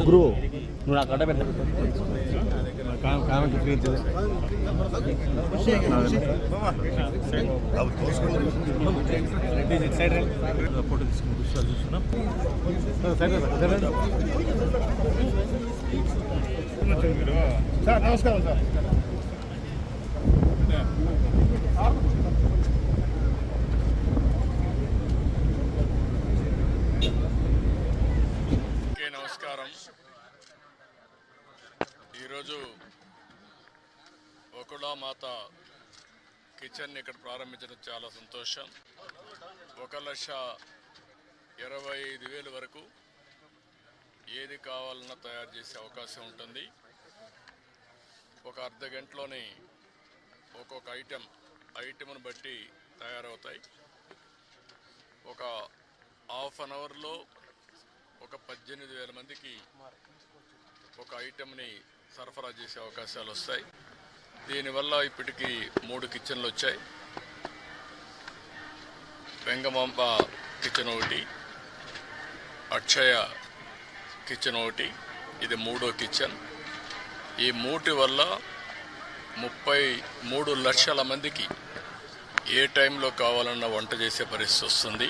గురు నువ్వు నాకు అడ్డ పెట్ట ఫోటో తీసుకుని చూస్తున్నాం. సార్ నమస్కారం సార్. నమస్కారం. ఈరోజు వకుళమాత కిచెన్ ఇక్కడ ప్రారంభించడం చాలా సంతోషం. 1,25,000 వరకు ఏది కావాలన్నా తయారు చేసే అవకాశం ఉంటుంది. ఒక అర్ధ గంటలోనే ఒక్కొక్క ఐటెంను బట్టి తయారవుతాయి. ఒక హాఫ్ అన్ అవర్లో ఒక 18,000 మందికి ఒక ఐటెంని సరఫరా చేసే అవకాశాలు వస్తాయి. దీనివల్ల ఇప్పటికీ 3 కిచెన్లు వచ్చాయి. వెంగమాంబ కిచెన్ ఒకటి, అక్షయ కిచెన్ ఒకటి, ఇది 3వ కిచెన్. ఈ 3 వల్ల 33 లక్షల మందికి ఏ టైంలో కావాలన్నా వంట చేసే పరిస్థితి వస్తుంది.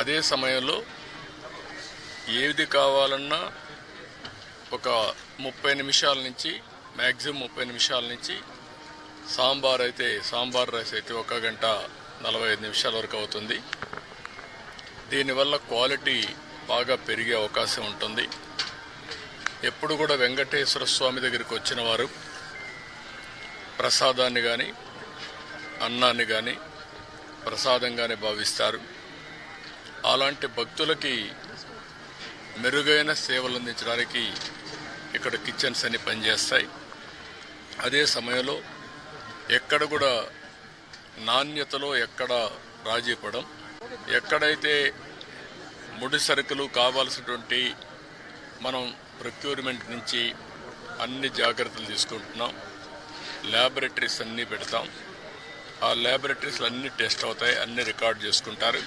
అదే సమయంలో ఏది కావాలన్నా ఒక 30 నిమిషాల నుంచి మ్యాక్సిమం 30 నిమిషాల నుంచి సాంబార్ రైస్ అయితే 1 గంట 45 నిమిషాల వరకు అవుతుంది. దీనివల్ల క్వాలిటీ బాగా పెరిగే అవకాశం ఉంటుంది. ఎప్పుడు కూడా వెంకటేశ్వర స్వామి దగ్గరికి వచ్చిన వారు ప్రసాదాన్ని కానీ అన్నాన్ని కానీ ప్రసాదంగానే భావిస్తారు. అలాంటి భక్తులకి మెరుగైన సేవలు అందించడానికి ఇక్కడ కిచెన్స్ అన్ని పనిచేస్తాయి. అదే సమయంలో ఎక్కడ కూడా నాణ్యతలో ఎక్కడ రాజీ పడం. ఎక్కడైతే ముడి సరుకులు కావాల్సినటువంటి మనం ప్రొక్యూర్మెంట్ నుంచి అన్ని జాగ్రత్తలు తీసుకుంటున్నాం. ల్యాబొరేటరీస్ అన్నీ పెడతాం. ఆ ల్యాబొరేటరీస్లో అన్నీ టెస్ట్ అవుతాయి, అన్నీ రికార్డ్ చేసుకుంటారు.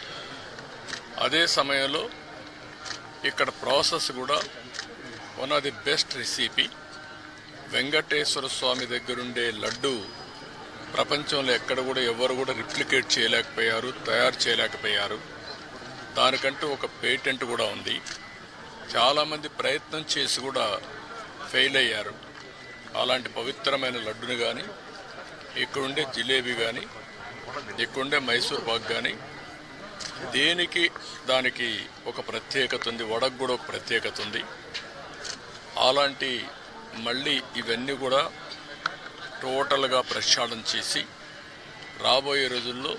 అదే సమయంలో ఇక్కడ ప్రాసెస్ కూడా one of the best recipe. Venkateswara Swamy దగ్గరుండే లడ్డు ప్రపంచంలో ఎక్కడ కూడా ఎవరు కూడా రిప్లికేట్ చేయలేకపోయారు, తయారు చేయలేకపోయారు. దానికంటూ ఒక పేటెంట్ కూడా ఉంది. చాలామంది ప్రయత్నం చేసి కూడా ఫెయిల్ అయ్యారు. అలాంటి పవిత్రమైన లడ్డుని కానీ, ఇక్కడుండే జిలేబీ కానీ, ఇక్కడుండే మైసూర్ పాక్ కానీ దానికి ఒక ప్రత్యేకత ఉంది. వడకు కూడా ఒక ప్రత్యేకత ఉంది. అలాంటి మళ్ళీ ఇవన్నీ కూడా టోటల్గా ప్రక్షాళన చేసి రాబోయే రోజుల్లో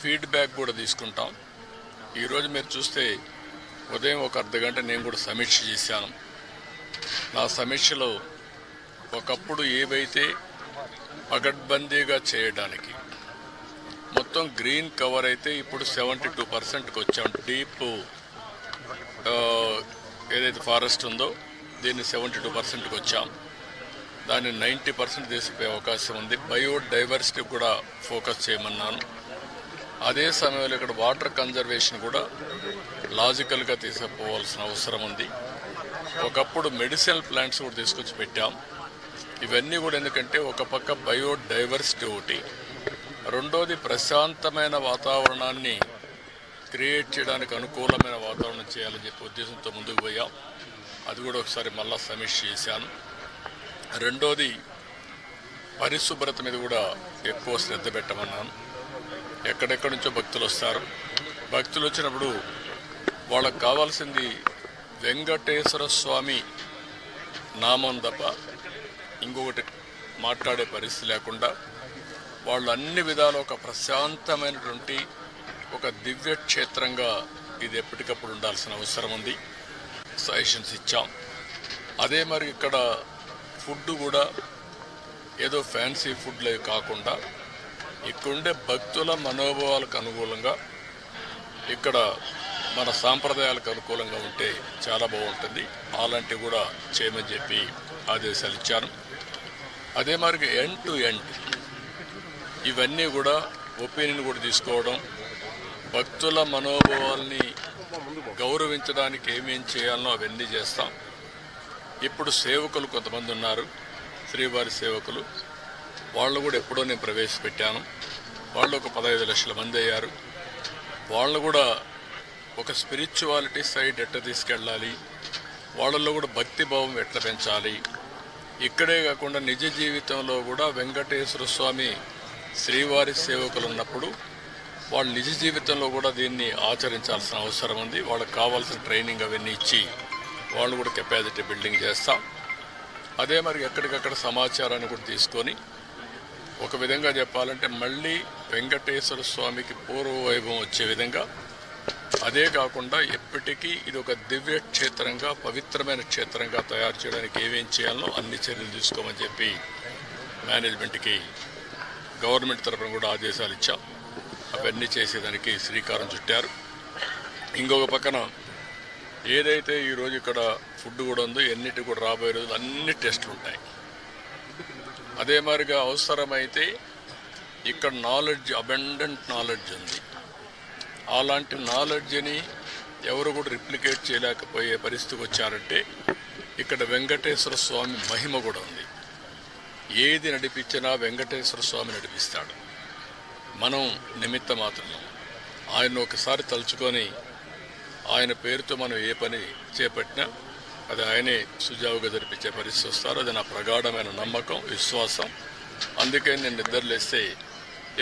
ఫీడ్బ్యాక్ కూడా తీసుకుంటాం. ఈరోజు మీరు చూస్తే ఉదయం ఒక అర్ధ గంట నేను కూడా సమీక్ష చేశాను. నా సమీక్షలో ఒకప్పుడు ఏవైతే పగడ్బందీగా చేయడానికి మొత్తం గ్రీన్ కవర్ అయితే ఇప్పుడు 72%కి వచ్చాం. డీప్ ఏదైతే ఫారెస్ట్ ఉందో దీన్ని 72%కి వచ్చాం. దాన్ని 90% తీసిపోయే అవకాశం ఉంది. బయోడైవర్సిటీ కూడా ఫోకస్ చేయమన్నాను. అదే సమయంలో ఇక్కడ వాటర్ కన్జర్వేషన్ కూడా లాజికల్గా తీసుకుపోవాల్సిన అవసరం ఉంది. ఒకప్పుడు మెడిసినల్ ప్లాంట్స్ కూడా తీసుకొచ్చి పెట్టాం. ఇవన్నీ కూడా ఎందుకంటే ఒక పక్క బయోడైవర్సిటీ ఒకటి, రెండోది ప్రశాంతమైన వాతావరణాన్ని క్రియేట్ చేయడానికి అనుకూలమైన వాతావరణం చేయాలని చెప్పి ఉద్దేశంతో ముందుకు పోయాం. అది కూడా ఒకసారి మళ్ళా సమీక్ష చేశాను. రెండోది పరిశుభ్రత మీద కూడా ఎక్కువ శ్రద్ధ పెట్టమన్నాను. ఎక్కడెక్కడి నుంచో భక్తులు వస్తారు. భక్తులు వచ్చినప్పుడు వాళ్ళకు కావాల్సింది వెంకటేశ్వర స్వామి నామం తప్ప ఇంకొకటి మాట్లాడే పరిస్థితి లేకుండా వాళ్ళు అన్ని విధాలు ఒక ప్రశాంతమైనటువంటి ఒక దివ్య క్షేత్రంగా ఇది ఎప్పటికప్పుడు ఉండాల్సిన అవసరం ఉంది. అకామిడేషన్స్ ఇచ్చాం. అదే మరి ఇక్కడ ఫుడ్ కూడా ఏదో ఫ్యాన్సీ ఫుడ్లే కాకుండా ఇక్కడుండే భక్తుల మనోభావాలకు అనుకూలంగా ఇక్కడ మన సాంప్రదాయాలకు అనుకూలంగా ఉంటే చాలా బాగుంటుంది. అలాంటివి కూడా చేయమని చెప్పి ఆదేశాలు ఇచ్చాను. అదే మరి ఎండ్ టు ఎండ్ ఇవన్నీ కూడా ఒపీనియన్ కూడా తీసుకోవడం, భక్తుల మనోభావాల్ని గౌరవించడానికి ఏమేం చేయాలనో అవన్నీ చేస్తాం. ఇప్పుడు సేవకులు కొంతమంది ఉన్నారు, శ్రీవారి సేవకులు. వాళ్ళు కూడా ఎప్పుడో నేను ప్రవేశపెట్టాను. వాళ్ళు ఒక 15 లక్షల మంది అయ్యారు. వాళ్ళు కూడా ఒక స్పిరిచువాలిటీ సైడ్ ఎట్లా తీసుకెళ్ళాలి, వాళ్ళల్లో కూడా భక్తిభావం ఎట్లా పెంచాలి, ఇక్కడే కాకుండా నిజ జీవితంలో కూడా వెంకటేశ్వర స్వామి శ్రీవారి సేవకులు ఉన్నప్పుడు వాళ్ళు నిజ జీవితంలో కూడా దీన్ని ఆచరించాల్సిన అవసరం ఉంది. వాళ్ళకి కావాల్సిన ట్రైనింగ్ అవన్నీ ఇచ్చి వాళ్ళు కూడా కెపాసిటీ బిల్డింగ్ చేస్తాం. అదే మరి ఎక్కడికక్కడ సమాచారాన్ని కూడా తీసుకొని ఒక విధంగా చెప్పాలంటే మళ్ళీ వెంకటేశ్వర స్వామికి పూర్వ వైభవం వచ్చే విధంగా, అదే కాకుండా ఎప్పటికీ ఇది ఒక దివ్య క్షేత్రంగా పవిత్రమైన క్షేత్రంగా తయారు చేయడానికి ఏమేం చేయాలో అన్ని చర్యలు తీసుకోమని చెప్పి మేనేజ్మెంట్కి గవర్నమెంట్ తరఫున కూడా ఆదేశాలు ఇచ్చాం. అవన్నీ చేసేదానికి శ్రీకారం చుట్టారు. ఇంకొక పక్కన ఏదైతే ఈరోజు ఇక్కడ ఫుడ్ కూడా ఉందో ఎన్నిటి కూడా రాబోయే రోజులు అన్ని టెస్టులు ఉంటాయి. అదే మాదిరిగా అవసరమైతే ఇక్కడ నాలెడ్జ్, అబండెంట్ నాలెడ్జ్ ఉంది. అలాంటి నాలెడ్జ్ని ఎవరు కూడా రిప్లికేట్ చేయలేకపోయే పరిస్థితికి వచ్చారంటే ఇక్కడ వెంకటేశ్వర స్వామి మహిమ కూడా ఉంది. ఏది నడిపించినా వెంకటేశ్వర స్వామి నడిపిస్తాడు. మనం నిమిత్త మాత్రం. ఆయన ఒకసారి తలుచుకొని ఆయన పేరుతో మనం ఏ పని చేపట్టినా అది ఆయనే సుజావుగా జరిపించే పరిస్థితి వస్తారు. అది నా ప్రగాఢమైన నమ్మకం, విశ్వాసం. అందుకే నేను నిద్రలేస్తే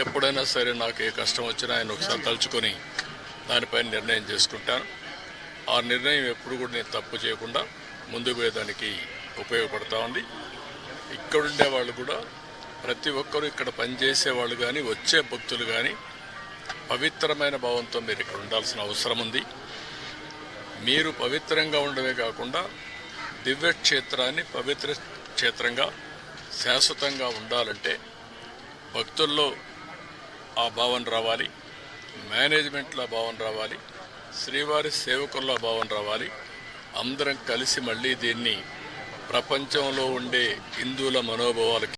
ఎప్పుడైనా సరే నాకు ఏ కష్టం వచ్చినా ఆయన ఒకసారి తలుచుకొని దానిపైన నిర్ణయం చేసుకుంటాను. ఆ నిర్ణయం ఎప్పుడు కూడా నేను తప్పు చేయకుండా ముందుకు పోయేదానికి ఉపయోగపడతా ఉంది. ఇక్కడుండే వాళ్ళు కూడా ప్రతి ఒక్కరూ ఇక్కడ పనిచేసే వాళ్ళు కానీ వచ్చే భక్తులు కానీ పవిత్రమైన భావంతో మీరు ఇక్కడ ఉండాల్సిన అవసరం ఉంది. మీరు పవిత్రంగా ఉండమే కాకుండా దివ్య క్షేత్రాన్ని పవిత్ర క్షేత్రంగా శాశ్వతంగా ఉండాలంటే భక్తుల్లో ఆ భావన రావాలి, మేనేజ్మెంట్లో భావన రావాలి, శ్రీవారి సేవకుల్లో భావన రావాలి. అందరం కలిసి మళ్ళీ దీన్ని ప్రపంచంలో ఉండే హిందువుల మనోభావాలకి